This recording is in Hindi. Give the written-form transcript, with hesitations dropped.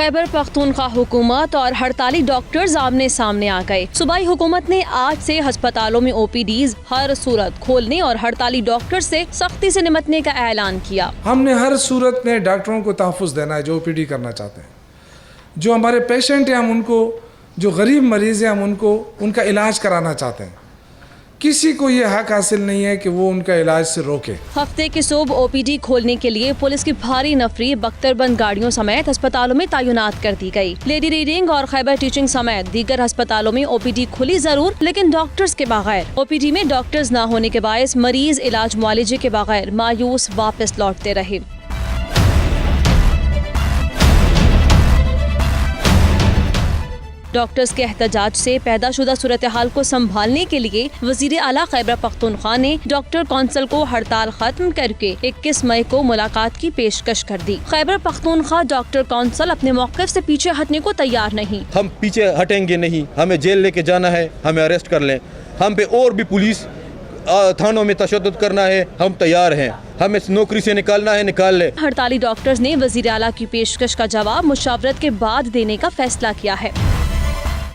खैबर पख्तूनख्वा हुकूमत और हड़ताली डॉक्टर्स आमने सामने आ गए। सूबाई हुकूमत ने आज से अस्पतालों में OPDs हर सूरत खोलने और हड़ताली डॉक्टर से सख्ती से निपटने का ऐलान किया। हमने हर सूरत में डॉक्टरों को तहफ़्फ़ुज़ देना है जो OPD करना चाहते हैं। जो हमारे पेशेंट हैं हम उनको, जो गरीब मरीज़ हैं हम उनको उनका इलाज कराना चाहते हैं। किसी को ये हक हासिल नहीं है कि वो उनका इलाज से रोके। हफ्ते की सुबह OPD खोलने के लिए पुलिस की भारी नफरी बख्तरबंद गाड़ियों समेत अस्पतालों में तैनात कर दी गई। लेडी रीडिंग और खैबर टीचिंग समेत दीगर अस्पतालों में OPD खुली जरूर, लेकिन डॉक्टर्स के बगैर। OPD में डॉक्टर्स न होने के बायस मरीज इलाज मुआलजे के बगैर मायूस वापस लौटते रहे। डॉक्टर्स के एहतजाज से पैदाशुदा सूरत हाल को संभालने के लिए वजीर आला खैबर पख्तूनख्वा ने डॉक्टर कौंसिल को हड़ताल खत्म करके 21 मई को मुलाकात की पेशकश कर दी। खैबर पख्तूनख्वा डॉक्टर कौंसिल अपने मौक़िफ़ से पीछे हटने को तैयार नहीं। हम पीछे हटेंगे नहीं, हमें जेल लेके जाना है, हमें अरेस्ट कर लें, हम पे और भी पुलिस थानों में तशद्दुद करना है, हम तैयार हैं। हमें नौकरी से निकालना है, निकाल ले। हड़ताली डॉक्टर्स ने वजीर आला की पेशकश का जवाब मुशावरत के बाद देने का फैसला किया है।